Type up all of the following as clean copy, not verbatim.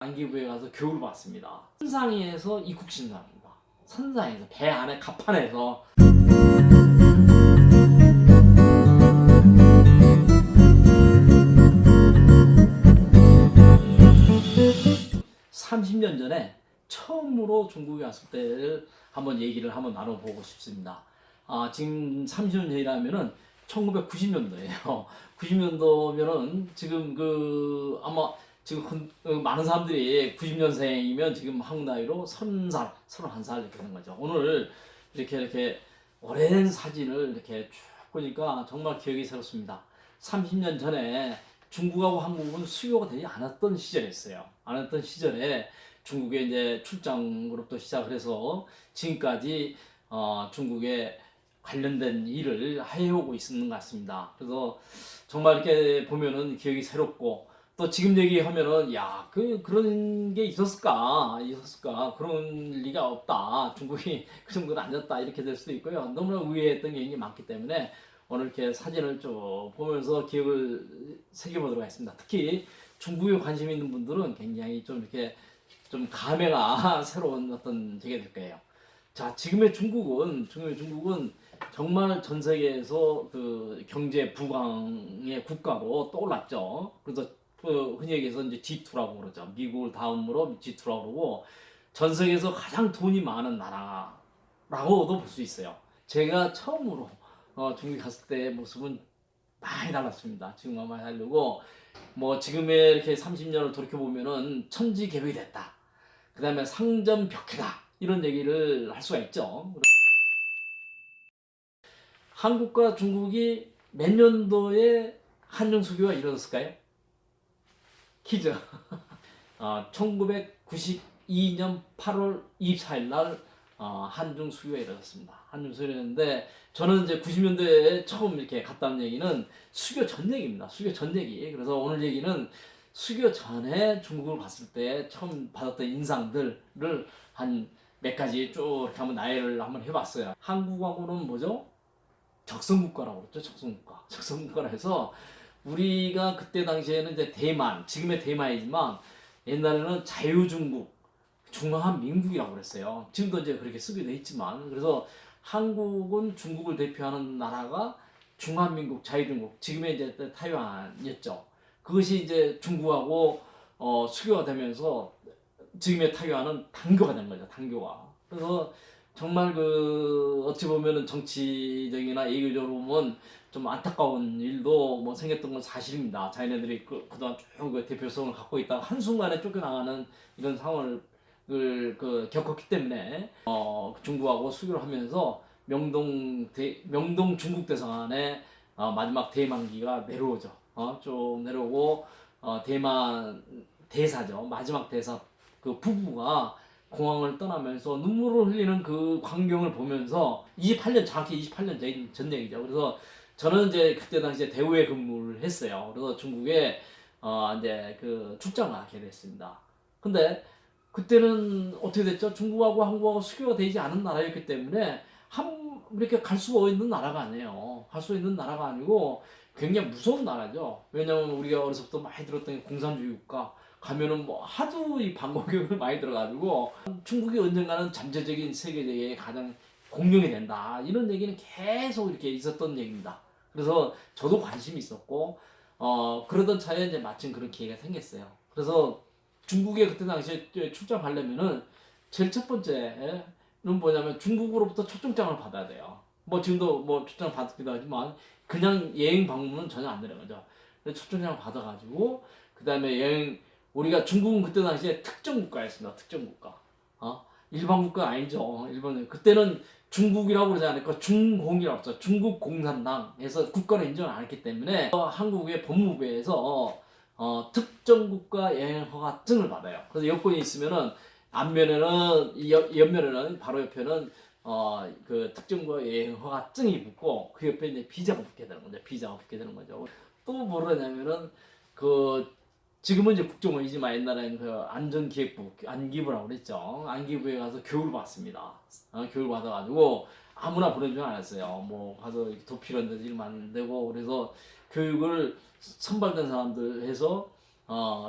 안기부에 가서 교육을 받습니다. 선상에서 입국신사입니다. 선상에서 배 안에 갑판에서 30년 전에 처음으로 중국에 왔을 때를 한번 얘기를 한번 나눠보고 싶습니다. 지금 30년 전이라면은 1990년도예요. 90년도면은 지금 아마 지금 많은 사람들이 90년생이면 지금 한국 나이로 30살, 31살 이렇게 되는 거죠. 오늘 이렇게 오랜 사진을 이렇게 쭉 보니까 정말 기억이 새롭습니다. 30년 전에 중국하고 한국은 수교가 되지 않았던 시절이었어요. 않았던 시절에 중국에 이제 출장으로부터 시작을 해서 지금까지 중국에 관련된 일을 해오고 있는 것 같습니다. 그래서 정말 이렇게 보면은 기억이 새롭고 또 지금 얘기하면은 그런 게 있었을까 그런 리가 없다, 중국이 그 정도는 아니었다 이렇게 될 수도 있고요. 너무나 의외했던 게 많기 때문에 오늘 이렇게 사진을 쭉 보면서 기억을 새겨보도록 하겠습니다. 특히 중국에 관심 있는 분들은 굉장히 좀 이렇게 좀 감회가 새로운 어떤 되게 될 거예요. 자, 지금의 중국은 정말 전 세계에서 그 경제 부강의 국가로 떠올랐죠. 그래서 흔히 얘기해서 이제 G2라고 그러죠. 미국을 다음으로 G2라고 그러고 전 세계에서 가장 돈이 많은 나라라고도 볼 수 있어요. 제가 처음으로 중국에 갔을 때 모습은 많이 달랐습니다. 지금과 많이 다르고 뭐 지금의 이렇게 30년을 돌이켜 보면은 천지개벽이 됐다. 그 다음에 상점벽해다 이런 얘기를 할 수가 있죠. 한국과 중국이 몇 년도에 한중 수교가 이루어졌을까요? 퀴즈. 1992년 8월 24일 날 한중 수교가 이루어졌습니다. 한중 수교였는데 저는 이제 90년대에 처음 이렇게 갔다는 얘기는 수교 전 얘기입니다. 수교 전 얘기. 그래서 오늘 얘기는 수교 전에 중국을 갔을 때 처음 받았던 인상들을 한 몇 가지 쭉 이렇게 한번 나열을 한번 해봤어요. 한국하고는 뭐죠? 적성국가라고 그랬죠. 적성국가라 해서 우리가 그때 당시에는 이제 대만, 지금의 대만이지만 옛날에는 자유중국, 중화민국이라고 그랬어요. 지금도 이제 그렇게 쓰기도 했지만, 그래서 한국은 중국을 대표하는 나라가 중화민국, 자유중국, 지금의 이제 타이완이었죠. 그것이 이제 중국하고 수교가 되면서 지금의 타이완은 단교가 된 거죠. 단교가. 그래서 정말 어찌 보면은 정치적이나 외교적으로 보면 좀 안타까운 일도 뭐 생겼던 건 사실입니다. 자기네들이 그동안 쭉 대표성을 갖고 있다가 한순간에 쫓겨나가는 이런 상황을 겪었기 때문에 중국하고 수교를 하면서 명동 중국 대사관에 마지막 대만기가 내려오죠. 좀 내려오고 대만 대사죠. 마지막 대사 그 부부가 공항을 떠나면서 눈물을 흘리는 그 광경을 보면서 정확히 28년 전 얘기죠. 그래서 저는 이제 그때 당시에 대우에 근무를 했어요. 그래서 중국에 이제 그 출장을 가게 됐습니다. 근데 그때는 어떻게 됐죠? 중국하고 한국하고 수교가 되지 않은 나라였기 때문에 이렇게 갈 수 있는 나라가 아니에요. 갈 수 있는 나라가 아니고 굉장히 무서운 나라죠. 왜냐면 우리가 어려서부터 많이 들었던 게 공산주의 국가. 가면은 뭐 하도 이 방공교육을 많이 들어가지고 중국이 언젠가는 잠재적인 세계적인 가장 공룡이 된다 이런 얘기는 계속 이렇게 있었던 얘기입니다. 그래서 저도 관심이 있었고 그러던 차에 이제 마침 그런 기회가 생겼어요. 그래서 중국에 그때 당시에 출장 가려면은 제일 첫 번째는 뭐냐면 중국으로부터 초청장을 받아야 돼요. 뭐 지금도 뭐 초청 받기도 하지만 그냥 여행 방문은 전혀 안 되는 거죠. 초청장을 받아가지고 그 다음에 우리가 중국은 그때 당시에 특정 국가였습니다. 특정 국가. 일반 국가 아니죠. 그때는 중국이라고 그러지 않을까 중공이라고 했죠. 중국 공산당에서 국가를 인정을 안 했기 때문에 한국의 법무부에서 특정 국가 여행 허가증을 받아요. 그래서 여권이 있으면은 옆면에는 바로 옆에는 그 특정 국가 여행 허가증이 붙고 그 옆에 이제 비자가 붙게 되는 거죠. 또 뭐라냐면은 지금은 이제 국정원이지만 옛날에는 그 안전기획부, 안기부라고 그랬죠. 안기부에 가서 교육을 받습니다. 교육을 받아가지고 아무나 보내주지 않았어요. 뭐 가서 도피런 데서 일 만들고 그래서 교육을 선발된 사람들 해서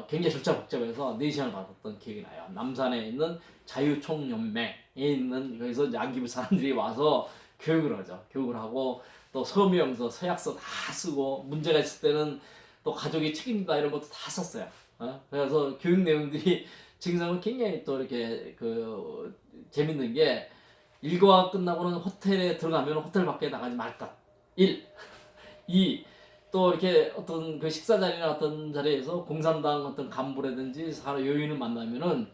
굉장히 절차 복잡해서 4시간을 받았던 기억이 나요. 남산에 있는 자유총연맹에 있는 거기서 이제 안기부 사람들이 와서 교육을 하죠. 교육을 하고 또 서명서, 서약서 다 쓰고 문제가 있을 때는 또 가족이 책임다 이런 것도 다 썼어요. 그래서 교육 내용들이 지금 굉장히 또 이렇게 그 재밌는 게 일과가 끝나고는 호텔에 들어가면 호텔 밖에 나가지 말다. 1. 2. 또 이렇게 어떤 그 식사 자리나 어떤 자리에서 공산당 어떤 간부라든지 사람 요인을 만나면은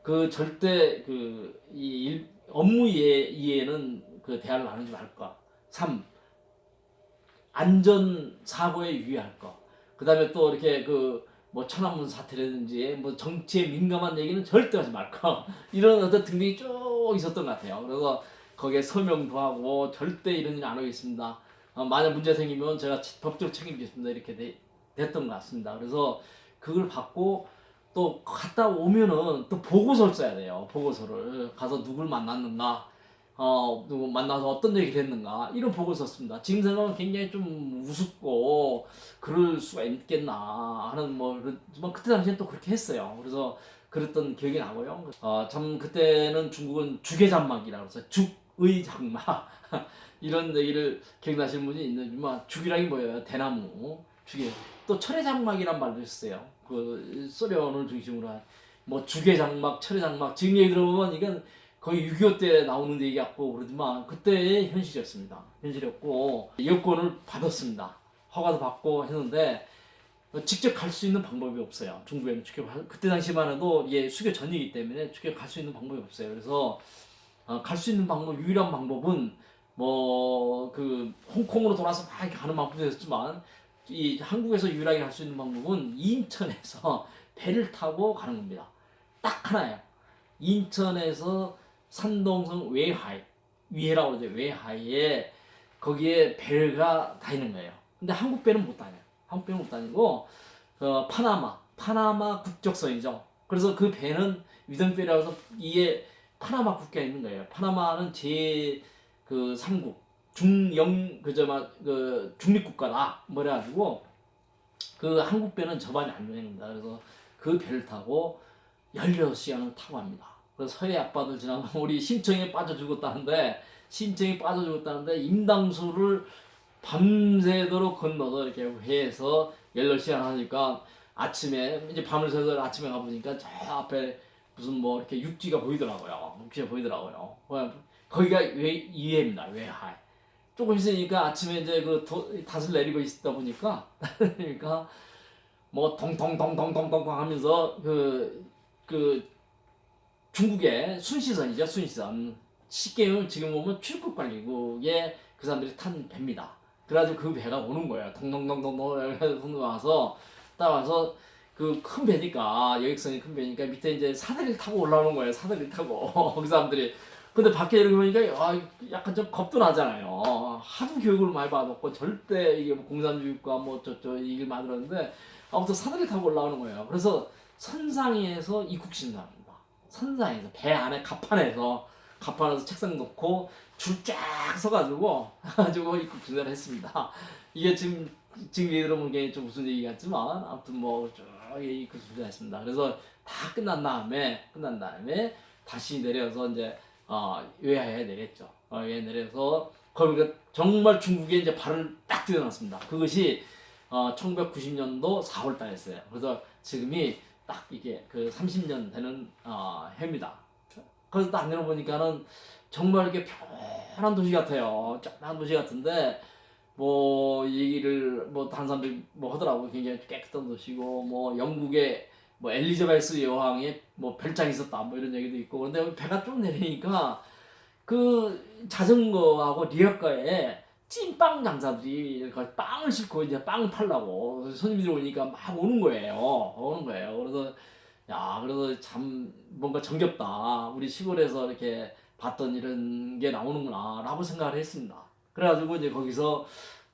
그 절대 그 이 업무 이해는 그 대화를 나누지 말 거. 3. 안전 사고에 유의할 거. 그다음에 또 이렇게 그 뭐 천안문 사태라든지 뭐 정치에 민감한 얘기는 절대 하지 말 거. 이런 어떤 등등이 쭉 있었던 것 같아요. 그래서 거기에 서명도 하고 절대 이런 일 안 하겠습니다. 만약 문제 생기면 제가 법적으로 책임지겠습니다. 이렇게 됐던 것 같습니다. 그래서 그걸 받고 또 갔다 오면은 또 보고서를 써야 돼요. 보고서를 가서 누굴 만났는가, 누구 만나서 어떤 얘기를 했는가 이런 보고서 썼습니다. 지금 생각하면 굉장히 좀 우습고 그럴 수가 있겠나 하는 뭐 그때 당시엔 또 그렇게 했어요. 그래서 그랬던 기억이 나고요. 참 그때는 중국은 죽의 장막이라고 해서 죽의 장막 이런 얘기를 기억나시는 분이 있는지만 죽이라기 뭐예요? 대나무 죽이. 또 철의 장막이란 말도 있어요. 그 소련을 중심으로 한 뭐 죽의 장막, 철의 장막. 지금 얘기 들어보면 이건 거의 6.25 때 나오는 얘기 같고 그러지만 그때의 현실이었습니다. 현실이었고 여권을 받았습니다. 허가도 받고 했는데 직접 갈 수 있는 방법이 없어요. 중국에는 그때 당시만 해도 이게 수교 전이기 때문에 직접 갈 수 있는 방법이 없어요. 그래서 갈 수 있는 유일한 방법은 뭐 그 홍콩으로 돌아서 막 이렇게 가는 방법도 있었지만 이 한국에서 유일하게 갈 수 있는 방법은 인천에서 배를 타고 가는 겁니다. 딱 하나예요. 인천에서 산동성 위해라고 그러죠. 외하에 거기에 배가 다니는 거예요. 근데 한국 배는 못 다녀요. 한국 배는 못 다니고 파나마 국적선이죠. 그래서 그 배는 위덤배라고 해서 이에 파나마 국가에 있는 거예요. 파나마는 그 3국 그 중립국가다 뭐래 가지고 그 한국 배는 저반이 안 되는 겁니다. 그래서 그 배를 타고 16시간을 타고 갑니다. 그래서 서해 앞바다를 지나면 우리 심청에 빠져 죽었다는데 임당수를 밤새도록 건너서 이렇게 회에서 16시간 하니까 아침에 이제 밤을 새서 아침에 가보니까 저 앞에 무슨 뭐 이렇게 육지가 보이더라고요. 거기가 이해입니다. 외하에. 조금 있으니까 아침에 이제 그 닷을 내리고 있다 보니까 그러니까 뭐 동동동동동동 하면서 그 중국의 순시선이죠. 순시선. 쉽게 지금 보면 출국관리국에 그 사람들이 탄 배입니다. 그래가지고 그 배가 오는 거예요. 동동동동동 이렇게 와서 따라와서 그 큰 배니까 여객선이 큰 배니까 밑에 이제 사다리를 타고 올라오는 거예요. 사다리를 타고 그 사람들이. 근데 밖에 이렇게 보니까 약간 좀 겁도 나잖아요. 하도 교육을 많이 받았고 절대 이게 뭐 공산주의과 뭐 이길 만들었는데 아무튼 사다리 타고 올라오는 거예요. 그래서 선상에서 입국신사합니다. 선상에서 배 안에 갑판에서 책상 놓고 줄 쫙 서가지고 입국신사를 했습니다. 이게 지금 얘기 들어보면 게 좀 무슨 얘기 같지만 아무튼 뭐 입국신사 했습니다. 그래서 다 끝난 다음에 다시 내려서 이제 외하에 내렸죠. 외하에 내려서 거기가 정말 중국에 이제 발을 딱 들여놨습니다. 그것이 1990년도 4월 달이었어요. 그래서 지금이 딱 이게 그 30년 되는 해입니다. 그래서 딱 내려보니까는 정말 이렇게 편한 도시 같아요. 짠한 도시 같은데 뭐 얘기를 뭐 다른 사람들이 뭐 하더라고요. 굉장히 깨끗한 도시고 뭐 영국의 뭐 엘리자베스 여왕의 뭐 별장이 있었다 뭐 이런 얘기도 있고. 그런데 배가 좀 내리니까 그 자전거하고 리어카에 찐빵 장사들이 빵을 싣고 이제 빵을 팔라고 손님들이 오니까 막 오는 거예요. 그래서 그래서 참 뭔가 정겹다. 우리 시골에서 이렇게 봤던 이런 게 나오는구나라고 생각을 했습니다. 그래가지고 이제 거기서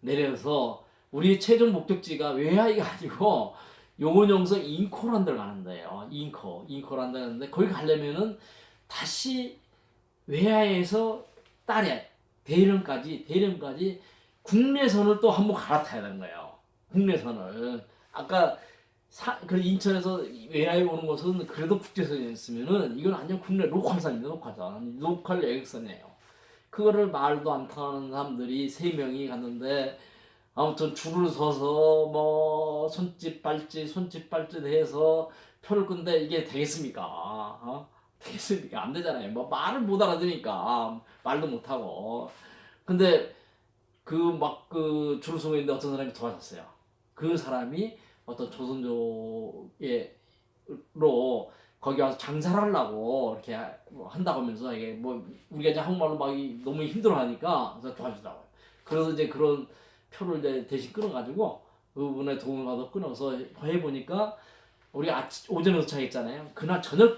내려서 우리 최종 목적지가 외하이가 아니고 용원영성 인코라는 데를 가는 데예요. 인코라는 데 가는데 거기 가려면은 다시 외하에서 대련까지 국내선을 또 한번 갈아타야 되는 거예요. 국내선을. 아까 그 인천에서 외야에 오는 것은 그래도 국제선이었으면은 이건 완전 국내 로컬선입니다. 로컬선. 로컬 여객선이에요. 그거를 말도 안 통하는 사람들이 세 명이 갔는데 아무튼 줄을 서서 뭐 손짓 발짓 해서 표를 끈데 이게 되겠습니까? 되겠습니까? 안 되잖아요. 뭐 말을 못 알아듣니까 말도 못 하고. 근데 그 막 그 줄을 서고 있는데 어떤 사람이 도와줬어요. 그 사람이 어떤 조선족로 거기 와서 장사를 하려고 이렇게 뭐 한다고 하면서 이게 뭐 우리가 이제 한국말로 막 너무 힘들어하니까 그래서 도와주더라고요. 그래서 이제 그런 표를 이제 대신 끊어가지고 그분의 도움을 받아 끊어서 해보니까 우리 오전에 도착했잖아요. 그날 저녁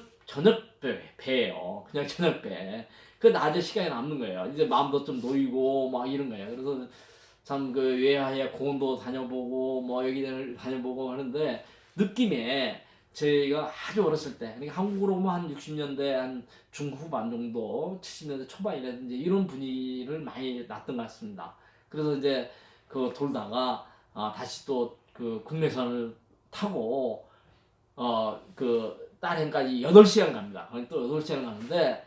배예요. 그냥 저녁 배. 그 낮에 시간이 남는 거예요. 이제 마음도 좀 놓이고 막 이런 거예요. 그래서 참 그 외야에 공원도 다녀보고 뭐 여기를 다녀보고 하는데 느낌에 제가 아주 어렸을 때 그러니까 한국으로 보면 한 60년대 한 중후반 정도 70년대 초반이라든지 이런 분위기를 많이 났던 것 같습니다. 그래서 이제 그 돌다가 다시 또 그 국내선을 타고 그 딸행까지 8시간 갑니다. 또 8시간 가는데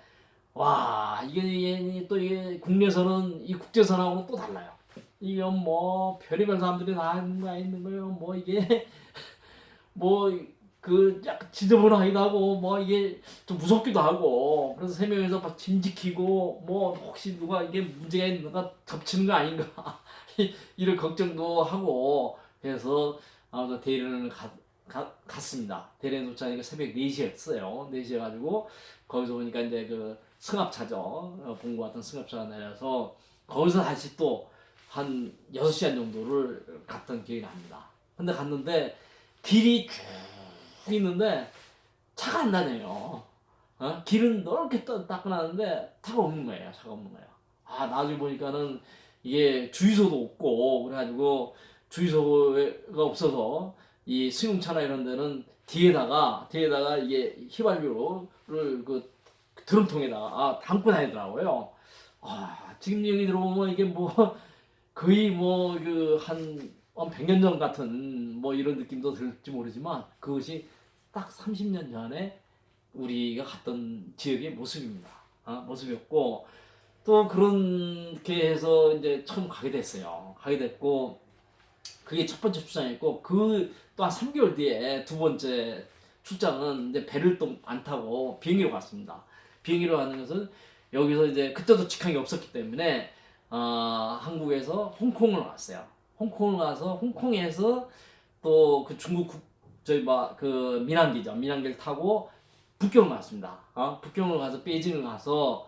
와 이게 또 이게 국내선은 이 국제선하고는 또 달라요. 이게 뭐 별의별 사람들이 다 있는 거예요. 뭐 이게 뭐 그 약간 지저분하기도 하고 뭐 이게 좀 무섭기도 하고 그래서 세 명이서 막 짐 지키고 뭐 혹시 누가 이게 문제가 있는가 덮치는 거 아닌가 이런 걱정도 하고 그래서 아무튼 대련을 갔습니다. 대련 도착하니까 새벽 4시였어요. 4시에 가지고 거기서 보니까 이제 그 승합차죠. 본것 같은 승합차가 내려서 거기서 다시 또 한 6시간 정도를 갔던 기억이 납니다. 근데 갔는데 길이 쭉 있는데 차가 안 다녀요. 길은 넓게 닦아놨는데 차가 없는 거예요. 차가 없는 거예요. 나중에 보니까는 이게 주유소도 없고 그래가지고 주유소가 없어서 이 승용차나 이런 데는 뒤에다가 이게 휘발유를 그 드럼통에다가 담고 다니더라고요. 지금 얘기 들어보면 이게 뭐 거의 뭐 그 한 100년 전 같은 뭐 이런 느낌도 들지 모르지만 그것이 딱 30년 전에 우리가 갔던 지역의 모습입니다. 모습이었고 또 그렇게 해서 이제 처음 가게 됐어요. 가게 됐고 그게 첫 번째 출장이었고 그 또 한 3개월 뒤에 두 번째 출장은 이제 배를 또 안 타고 비행기로 갔습니다. 비행기로 가는 것은 여기서 이제 그때도 직항이 없었기 때문에 한국에서 홍콩을 갔어요. 홍콩을 가서 홍콩에서 또 그 중국 저희 그 민항기죠. 민항기를 타고 북경을 갔습니다. 북경을 가서 베이징을 가서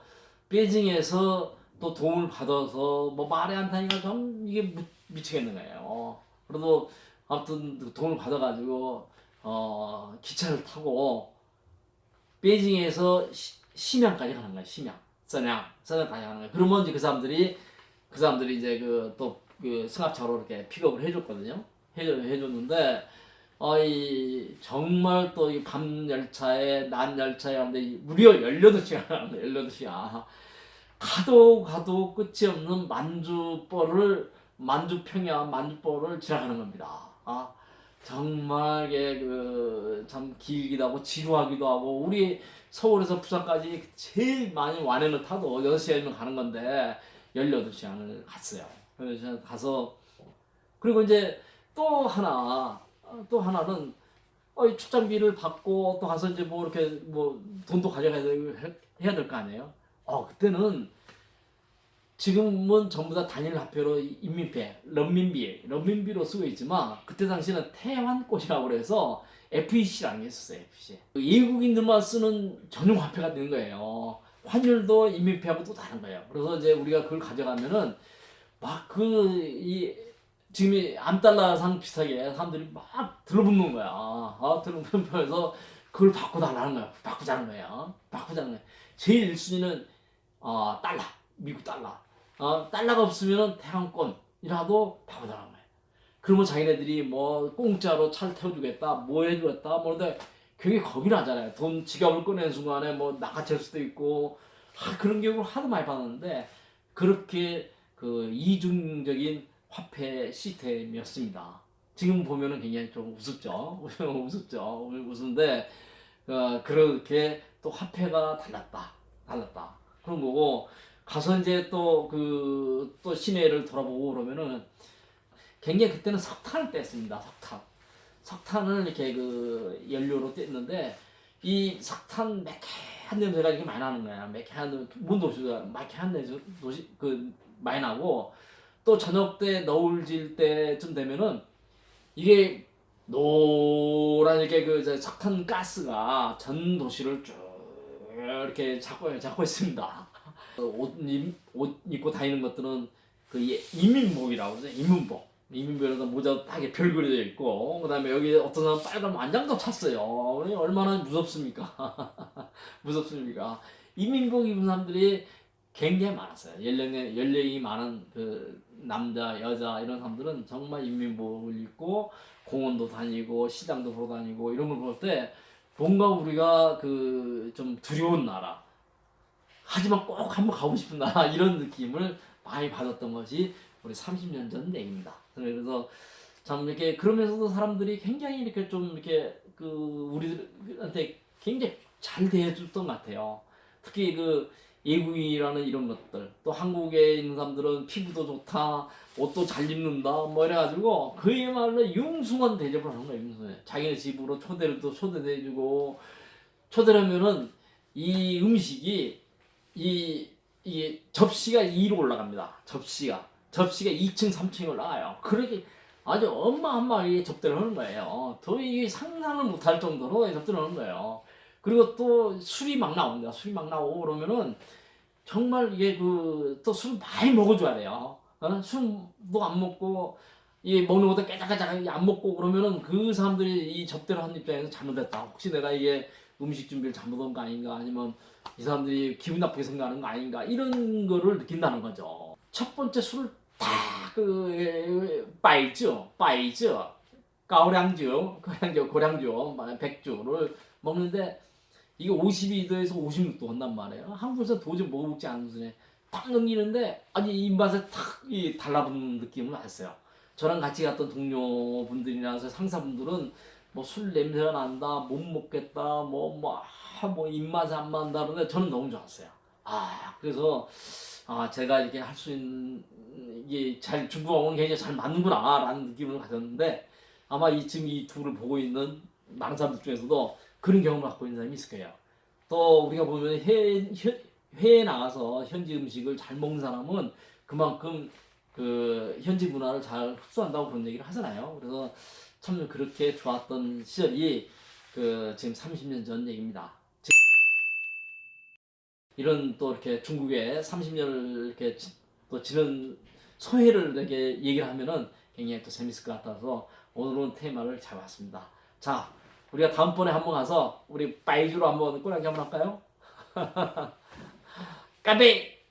베이징에서 또 도움을 받아서 뭐 말이 안 타니까 좀 이게 미치겠는 거예요. 그래도 아무튼 그 도움을 받아가지고 기차를 타고 베이징에서 심양까지 가는 거예요. 심양, 써냥까지 가는 거예요. 그러면 이제 그 사람들이 이제 그 또 그 승합차로 이렇게 픽업을 해줬거든요. 해줬는데 정말 또 이 밤 열차에 낮 열차에 하는데 무려 18시간 18시간 가도 끝이 없는 만주평야 만주벌을 지나가는 겁니다. 정말 참 길기도 하고 지루하기도 하고 우리 서울에서 부산까지 제일 많이 완행을 타도 6시간이면 가는 건데 18시간을 갔어요. 그래서 가서 그리고 이제 또 하나는 이 출장비를 받고 또 가서 이제 뭐 이렇게 뭐 돈도 가져가야 되고 해야 될 거 아니에요. 그때는 지금은 전부 다 단일 화폐로 인민폐, 런민비로 쓰고 있지만 그때 당시는 태환꽃이라고 그래서 FEC라는 게 있었어요. FEC. 외국인들만 쓰는 전용 화폐가 되는 거예요. 환율도 인민폐하고 또 다른 거예요. 그래서 이제 우리가 그걸 가져가면은 지금 이 암달러상 비슷하게 사람들이 막 들러붙는 거야. 들러붙으면서 그걸 바꿔달라는 거야. 바꾸자는 거야. 제일 1순위는 달러, 미국 달러. 달러가 없으면은 태양권이라도 바꿔달라는 거야. 그러면 자기네들이 뭐 공짜로 차를 태워주겠다, 뭐 해주겠다, 뭐런데 굉장히 겁이 나잖아요. 돈 지갑을 꺼내는 순간에 뭐 낚아챌 수도 있고 그런 경우를 하도 많이 봤는데 그렇게 그 이중적인 화폐 시스템이었습니다. 지금 보면은 굉장히 좀 우습죠. 우습죠. 우스운데 그렇게 또 화폐가 달랐다. 그런 거고 가서 이제 또 또 시내를 돌아보고 그러면은 굉장히 그때는 석탄을 뗐습니다. 석탄을 이렇게 연료로 뗐는데 이 석탄 매캐한 냄새가 이렇게 많이 나는 거야. 매캐한 문도시가 매캐한 냄새 도시 많이 나고 또 저녁 때 너울질 때쯤 되면은 이게 노란 이렇게 석탄 가스가 전 도시를 쭉 이렇게 잡고 있습니다. 옷 입고 다니는 것들은 이민복이라고 그러죠. 이민복에다 모자 딱 이렇게 별 그려져 있고, 그 다음에 여기 어떤 사람 빨간 완장도 찼어요. 얼마나 무섭습니까? 무섭습니까? 이민복 입은 사람들이 굉장히 많았어요. 연령이 많은 남자, 여자 이런 사람들은 정말 인민복을 입고 공원도 다니고 시장도 보러 다니고 이런 걸 볼 때 뭔가 우리가 좀 두려운 나라, 하지만 꼭 한번 가고 싶은 나라 이런 느낌을 많이 받았던 것이 우리 30년 전 얘기입니다. 그래서 참 이렇게 그러면서도 사람들이 굉장히 이렇게 좀 이렇게 우리들한테 굉장히 잘 대해줬던 것 같아요. 특히 예국이라는 이런 것들, 또 한국에 있는 사람들은 피부도 좋다, 옷도 잘 입는다, 뭐 이래가지고 그야말로 융숭한 대접을 하는 거예요. 융숭해. 자기네 집으로 초대를 또 초대해주고, 초대하면은 이 음식이 이 접시가 2로 올라갑니다. 접시가 2층, 3층에 올라가요. 그렇게 아주 어마어마하게 접대를 하는 거예요. 도저히 상상을 못할 정도로 접대를 하는 거예요. 그리고 또 술이 막 나옵니다. 술이 막 나오고 그러면은 정말 이게 또 술 많이 먹어줘야 돼요. 술도 안 먹고 이 먹는 것도 깨작깨작 안 먹고 그러면은 그 사람들이 이 접대를 한 입장에서 잘못했다. 혹시 내가 이게 음식 준비를 잘못한 거 아닌가, 아니면 이 사람들이 기분 나쁘게 생각하는 거 아닌가, 이런 거를 느낀다는 거죠. 첫 번째 술을 딱 빠이죠, 고량주, 백주를 먹는데 이게 52도에서 56도 한단 말이에요. 한국에서 도저히 먹지 않은 수준에 딱 넘기는데 아주 입맛에 탁 달라붙는 느낌을 받았어요. 저랑 같이 갔던 동료분들이나 상사분들은 뭐 술 냄새가 난다, 못 먹겠다, 입맛에 안 맞는다 그러는데 저는 너무 좋았어요. 그래서 제가 이렇게 할 수 있는 이게 중국어는 굉장히 잘 맞는구나라는 느낌을 가졌는데, 아마 지금 이 둘을 보고 있는 많은 사람들 중에서도 그런 경험을 갖고 있는 사람이 있을 거예요. 또 우리가 보면 해외에 나가서 현지 음식을 잘 먹는 사람은 그만큼 현지 문화를 잘 흡수한다고 그런 얘기를 하잖아요. 그래서 참 그렇게 좋았던 시절이 지금 30년 전 얘기입니다. 이런 또 이렇게 중국에 30년을 이렇게 또 지는 소회를 이렇게 얘기를 하면은 굉장히 또 재밌을 것 같아서 오늘은 테마를 잡았습니다. 자, 우리가 다음번에 한번 가서 우리 빠이주로 한번 꼬라기 한번 할까요? 까베!